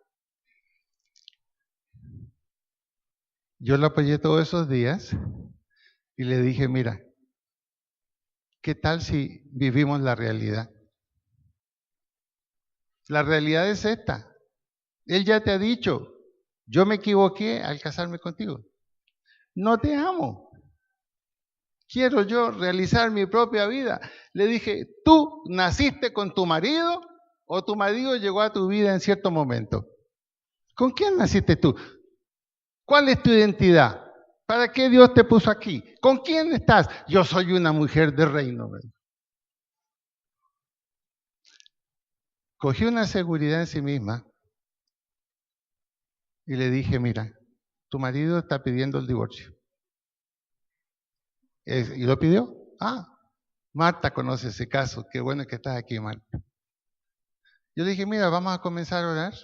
Yo la apoyé todos esos días y le dije, mira, ¿qué tal si vivimos la realidad? La realidad es esta. Él ya te ha dicho, yo me equivoqué al casarme contigo. No te amo. Quiero yo realizar mi propia vida. Le dije, ¿tú naciste con tu marido o tu marido llegó a tu vida en cierto momento? ¿Con quién naciste tú? ¿Cuál es tu identidad? ¿Para qué Dios te puso aquí? ¿Con quién estás? Yo soy una mujer de reino. Cogí una seguridad en sí misma y le dije, mira, tu marido está pidiendo el divorcio. ¿Y lo pidió? Ah, Marta conoce ese caso. Qué bueno que estás aquí, Marta. Yo le dije, mira, vamos a comenzar a orar.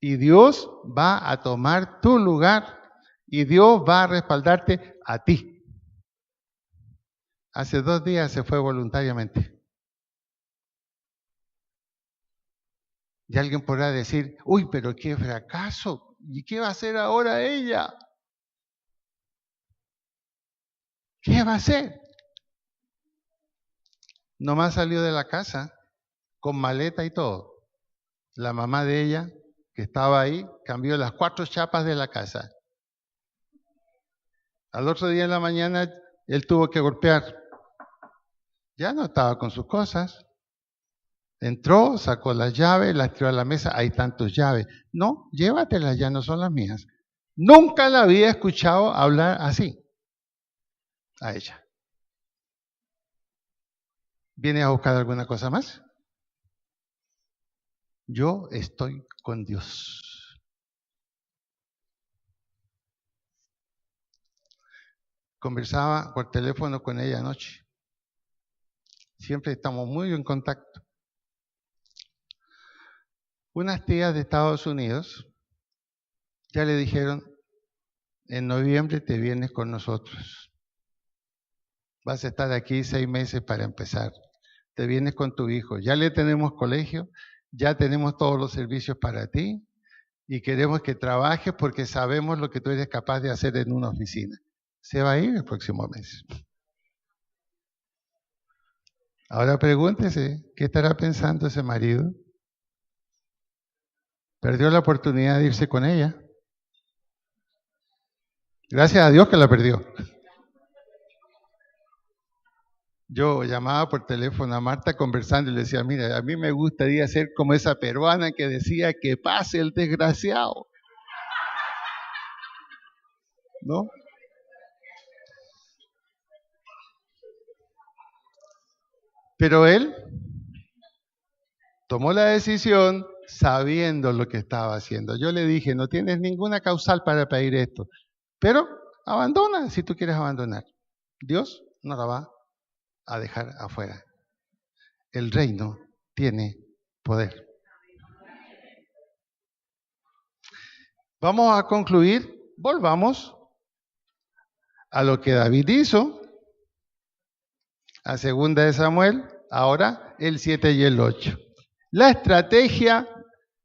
Y Dios va a tomar tu lugar y Dios va a respaldarte a ti. Hace 2 días se fue voluntariamente. Y alguien podrá decir, uy, pero qué fracaso. ¿Y qué va a hacer ahora ella? ¿Qué va a hacer? Nomás salió de la casa con maleta y todo. La mamá de ella, que estaba ahí, cambió las 4 chapas de la casa. Al otro día en la mañana, él tuvo que golpear. Ya no estaba con sus cosas. Entró, sacó las llaves, las tiró a la mesa. Hay tantas llaves. No, llévatelas, ya no son las mías. Nunca la había escuchado hablar así a ella. ¿Viene a buscar alguna cosa más? Yo estoy con Dios. Conversaba por teléfono con ella anoche. Siempre estamos muy en contacto. Unas tías de Estados Unidos ya le dijeron, en noviembre te vienes con nosotros. Vas a estar aquí 6 meses para empezar. Te vienes con tu hijo. Ya le tenemos colegio, ya tenemos todos los servicios para ti y queremos que trabajes porque sabemos lo que tú eres capaz de hacer en una oficina. Se va a ir el próximo mes. Ahora pregúntese, ¿qué estará pensando ese marido? Perdió la oportunidad de irse con ella. Gracias a Dios que la perdió. Yo llamaba por teléfono a Marta conversando y le decía, mira, a mí me gustaría ser como esa peruana que decía que pase el desgraciado. ¿No? Pero él tomó la decisión sabiendo lo que estaba haciendo. Yo le dije, no tienes ninguna causal para pedir esto, pero abandona si tú quieres abandonar. Dios no la va a dejar afuera. El reino tiene poder. Vamos a concluir, volvamos a lo que David hizo, a 2 de Samuel, ahora el 7 y el 8. La estrategia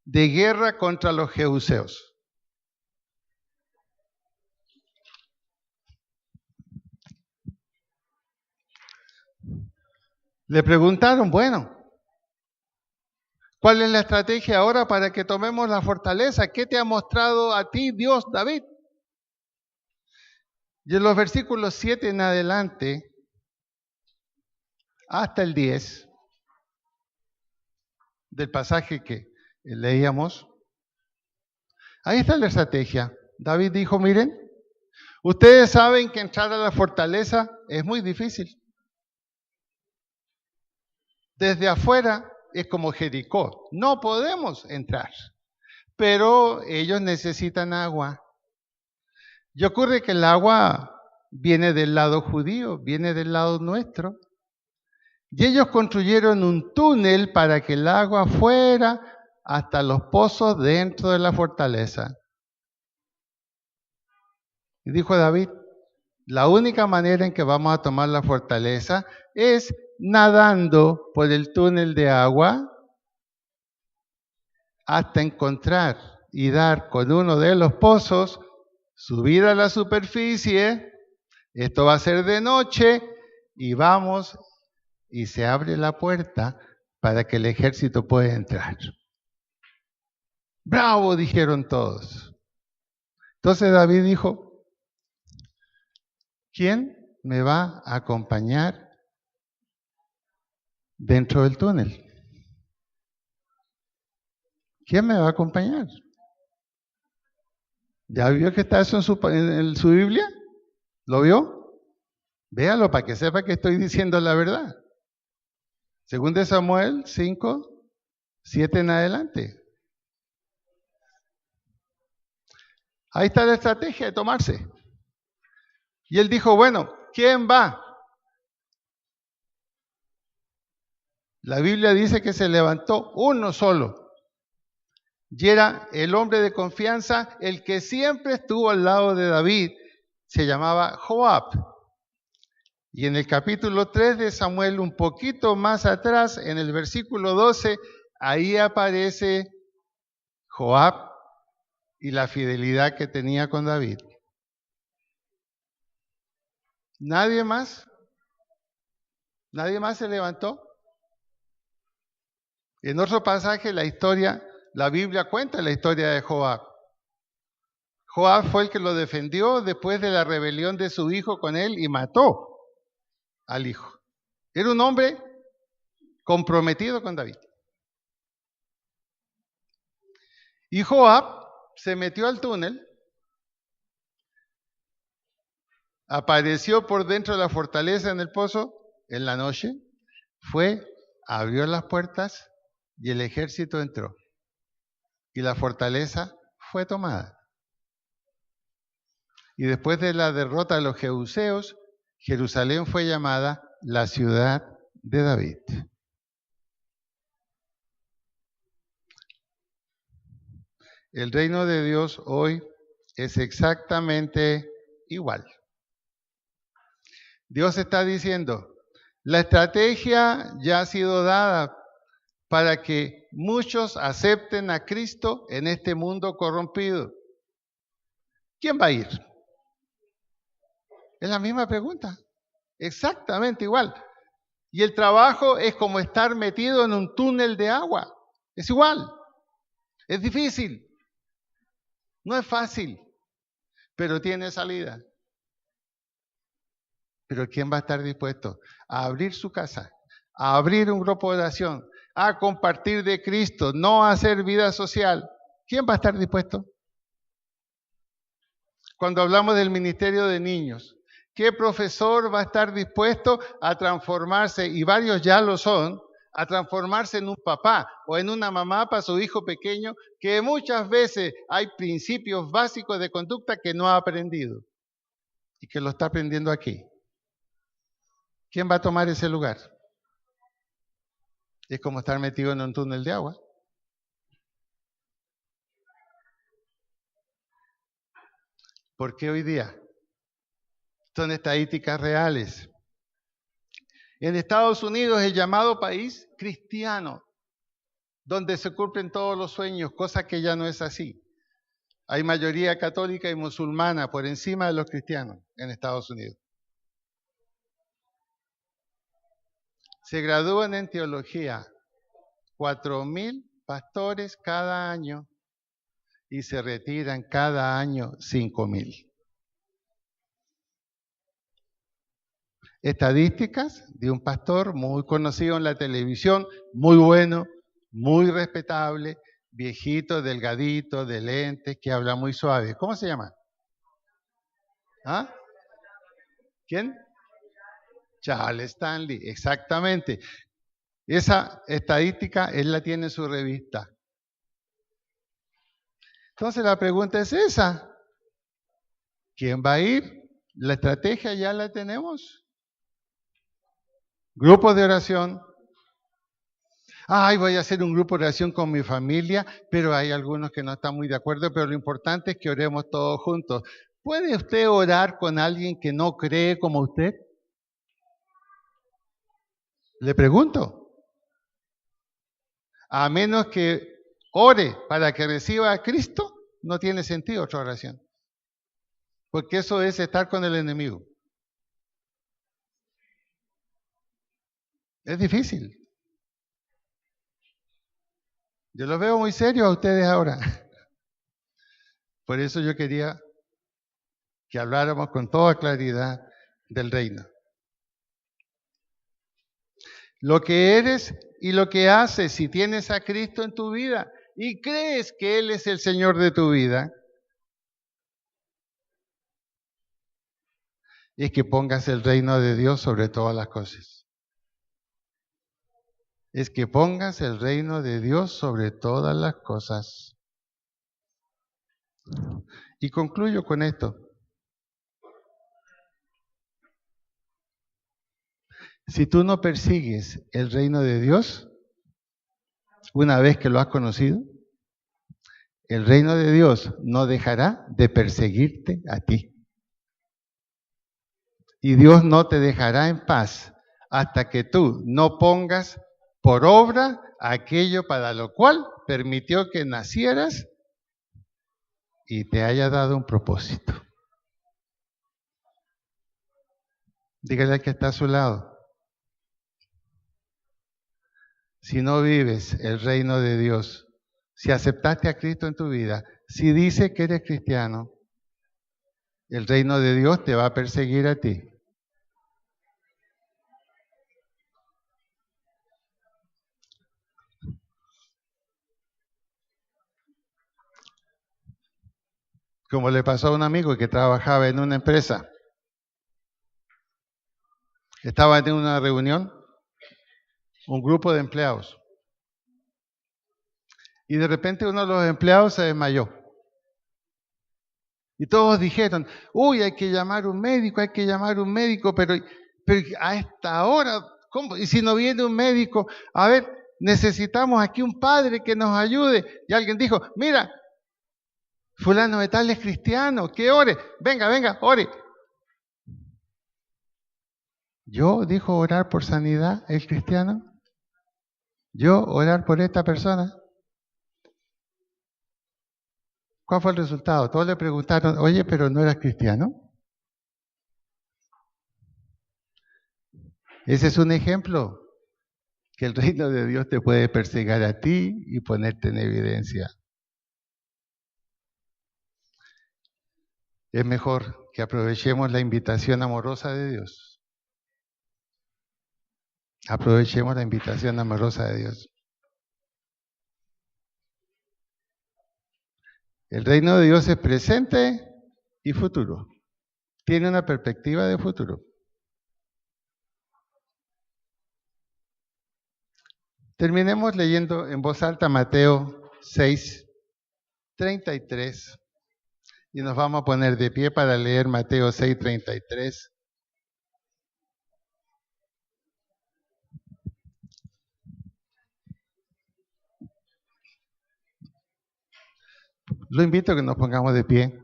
de guerra contra los jebuseos. Le preguntaron, bueno, ¿cuál es la estrategia ahora para que tomemos la fortaleza? ¿Qué te ha mostrado a ti Dios, David? Y en los versículos 7 en adelante, hasta el 10, del pasaje que leíamos, ahí está la estrategia. David dijo, miren, ustedes saben que entrar a la fortaleza es muy difícil. Desde afuera es como Jericó, no podemos entrar, pero ellos necesitan agua. Y ocurre que el agua viene del lado judío, viene del lado nuestro. Y ellos construyeron un túnel para que el agua fuera hasta los pozos dentro de la fortaleza. Y dijo David, la única manera en que vamos a tomar la fortaleza es nadando por el túnel de agua hasta encontrar y dar con uno de los pozos, subir a la superficie, esto va a ser de noche, y vamos, y se abre la puerta para que el ejército pueda entrar. ¡Bravo!, dijeron todos. Entonces David dijo, ¿quién me va a acompañar dentro del túnel? ¿Quién me va a acompañar? ¿Ya vio que está eso en su Biblia? ¿Lo vio? Véalo para que sepa que estoy diciendo la verdad. 2 de Samuel 5, 7 en adelante. Ahí está la estrategia de tomarse. Y él dijo, bueno, ¿quién va? La Biblia dice que se levantó uno solo. Y era el hombre de confianza, el que siempre estuvo al lado de David, se llamaba Joab. Y en el capítulo 3 de Samuel, un poquito más atrás, en el versículo 12, ahí aparece Joab y la fidelidad que tenía con David. ¿Nadie más? ¿Nadie más se levantó? En otro pasaje, la Biblia cuenta la historia de Joab. Joab fue el que lo defendió después de la rebelión de su hijo con él y mató al hijo. Era un hombre comprometido con David. Y Joab se metió al túnel, apareció por dentro de la fortaleza en el pozo en la noche, abrió las puertas y el ejército entró. Y la fortaleza fue tomada. Y después de la derrota de los jebuseos, Jerusalén fue llamada la ciudad de David. El reino de Dios hoy es exactamente igual. Dios está diciendo, la estrategia ya ha sido dada para que muchos acepten a Cristo en este mundo corrompido. ¿Quién va a ir? Es la misma pregunta, exactamente igual. Y el trabajo es como estar metido en un túnel de agua. Es igual, es difícil, no es fácil, pero tiene salida. Pero ¿quién va a estar dispuesto a abrir su casa, a abrir un grupo de oración, a compartir de Cristo, no a hacer vida social? ¿Quién va a estar dispuesto? Cuando hablamos del ministerio de niños, ¿qué profesor va a estar dispuesto a transformarse, y varios ya lo son, a transformarse en un papá o en una mamá para su hijo pequeño, que muchas veces hay principios básicos de conducta que no ha aprendido y que lo está aprendiendo aquí. ¿Quién va a tomar ese lugar? Es como estar metido en un túnel de agua. ¿Por qué hoy día? Son estadísticas reales. En Estados Unidos, el llamado país cristiano, donde se cumplen todos los sueños, cosa que ya no es así. Hay mayoría católica y musulmana por encima de los cristianos en Estados Unidos. Se gradúan en teología 4.000 pastores cada año y se retiran cada año 5.000. Estadísticas de un pastor muy conocido en la televisión, muy bueno, muy respetable, viejito, delgadito, de lentes, que habla muy suave. ¿Cómo se llama? ¿Ah? ¿Quién? Charles Stanley, exactamente. Esa estadística él la tiene en su revista. Entonces la pregunta es esa. ¿Quién va a ir? La estrategia ya la tenemos. Grupos de oración. Ay, voy a hacer un grupo de oración con mi familia, pero hay algunos que no están muy de acuerdo, pero lo importante es que oremos todos juntos. ¿Puede usted orar con alguien que no cree como usted? Le pregunto. A menos que ore para que reciba a Cristo, no tiene sentido otra oración. Porque eso es estar con el enemigo. Es difícil. Yo los veo muy serios a ustedes ahora. Por eso yo quería que habláramos con toda claridad del reino. Lo que eres y lo que haces, si tienes a Cristo en tu vida y crees que Él es el Señor de tu vida, es que pongas el reino de Dios sobre todas las cosas. Es que pongas el reino de Dios sobre todas las cosas. Y concluyo con esto. Si tú no persigues el reino de Dios, una vez que lo has conocido, el reino de Dios no dejará de perseguirte a ti. Y Dios no te dejará en paz hasta que tú no pongas por obra aquello para lo cual permitió que nacieras y te haya dado un propósito. Dígale al que está a su lado. Si no vives el reino de Dios, si aceptaste a Cristo en tu vida, si dices que eres cristiano, el reino de Dios te va a perseguir a ti. Como le pasó a un amigo que trabajaba en una empresa. Estaba en una reunión, un grupo de empleados. Y de repente uno de los empleados se desmayó. Y todos dijeron, uy, hay que llamar un médico, pero a esta hora, ¿cómo? Y si no viene un médico, a ver, necesitamos aquí un padre que nos ayude. Y alguien dijo, mira, fulano de tal es cristiano, que ore, venga, ore. ¿Yo, dijo, orar por sanidad, el cristiano? ¿Yo orar por esta persona? ¿Cuál fue el resultado? Todos le preguntaron, oye, pero ¿no eras cristiano? Ese es un ejemplo que el reino de Dios te puede perseguir a ti y ponerte en evidencia. Es mejor que aprovechemos la invitación amorosa de Dios. Aprovechemos la invitación amorosa de Dios. El reino de Dios es presente y futuro. Tiene una perspectiva de futuro. Terminemos leyendo en voz alta Mateo 6:33 y nos vamos a poner de pie para leer Mateo 6:33. Lo invito a que nos pongamos de pie.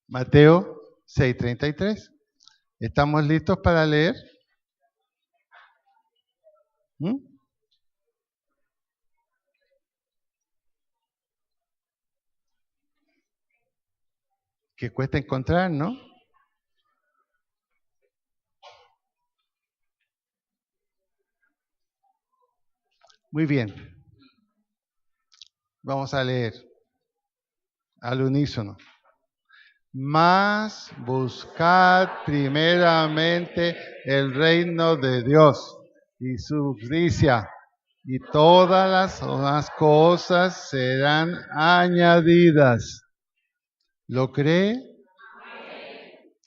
Mateo 6:33. ¿Estamos listos para leer? ¿Mm? Que cuesta encontrar, ¿no? Muy bien. Vamos a leer al unísono. Mas buscad primeramente el reino de Dios y su justicia, y todas las demás cosas serán añadidas. ¿Lo cree?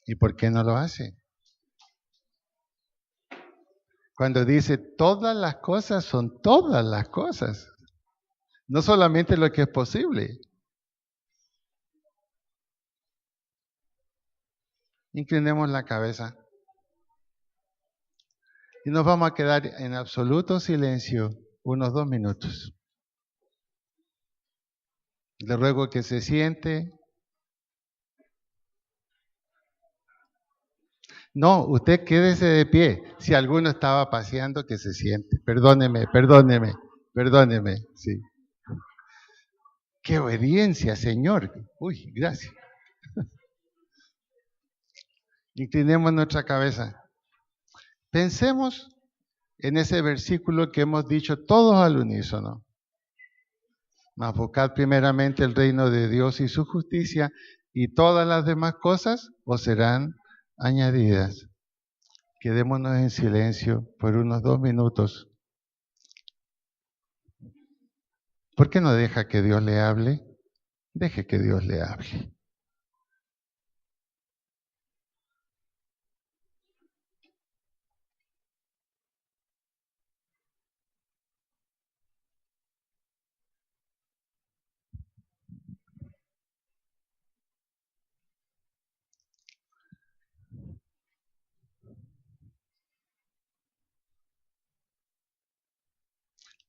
¿Y por qué no lo hace? Cuando dice todas las cosas, son todas las cosas, no solamente lo que es posible. Inclinemos la cabeza y nos vamos a quedar en absoluto silencio unos 2 minutos. Le ruego que se siente. No, usted quédese de pie. Si alguno estaba paseando, que se siente. Perdóneme, sí. Qué obediencia, Señor. Uy, gracias. Inclinemos nuestra cabeza. Pensemos en ese versículo que hemos dicho todos al unísono. Mas buscad primeramente el reino de Dios y su justicia, y todas las demás cosas os serán añadidas. Quedémonos en silencio por unos 2 minutos. ¿Por qué no deja que Dios le hable? Deje que Dios le hable.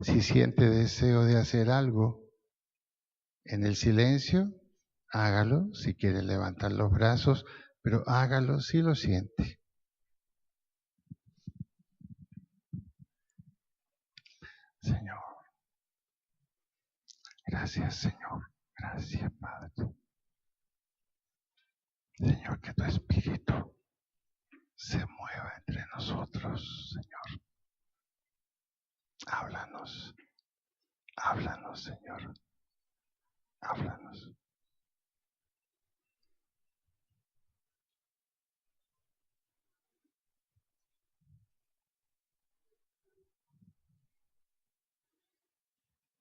Si siente deseo de hacer algo en el silencio, hágalo. Si quiere levantar los brazos, pero hágalo si lo siente. Señor. Gracias, Señor. Gracias, Padre. Señor, que tu Espíritu se mueva entre nosotros, Señor. Háblanos. Háblanos, Señor. Háblanos.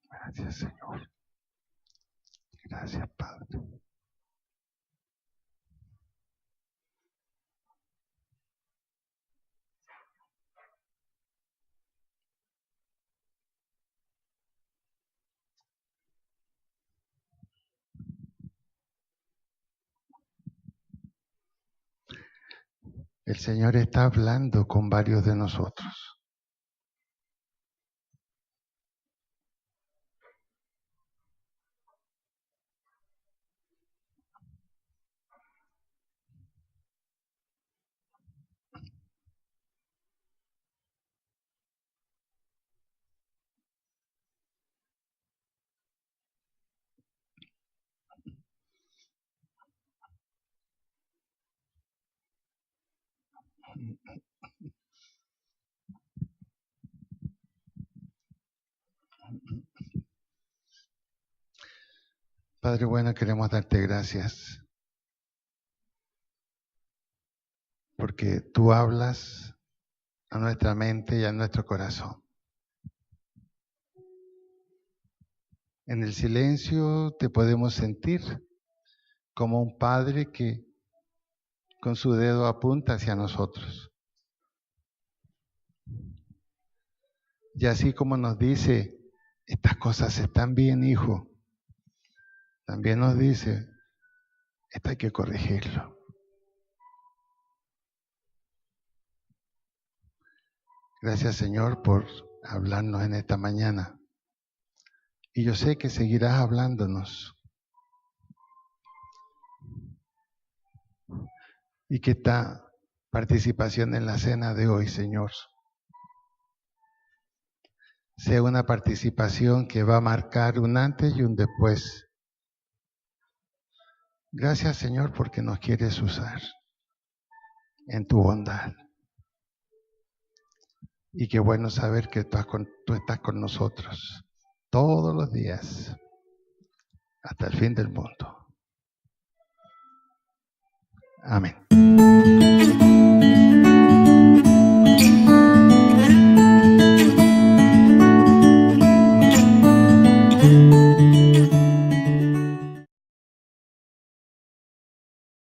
Gracias, Señor. Gracias, Padre. El Señor está hablando con varios de nosotros. Padre bueno, queremos darte gracias porque tú hablas a nuestra mente y a nuestro corazón. En el silencio te podemos sentir como un padre que con su dedo apunta hacia nosotros. Y así como nos dice, estas cosas están bien, hijo, también nos dice, esto hay que corregirlo. Gracias, Señor, por hablarnos en esta mañana. Y yo sé que seguirás hablándonos. Y que esta participación en la cena de hoy, Señor, sea una participación que va a marcar un antes y un después. Gracias, Señor, porque nos quieres usar en tu bondad. Y qué bueno saber que tú estás con nosotros todos los días hasta el fin del mundo. Amén.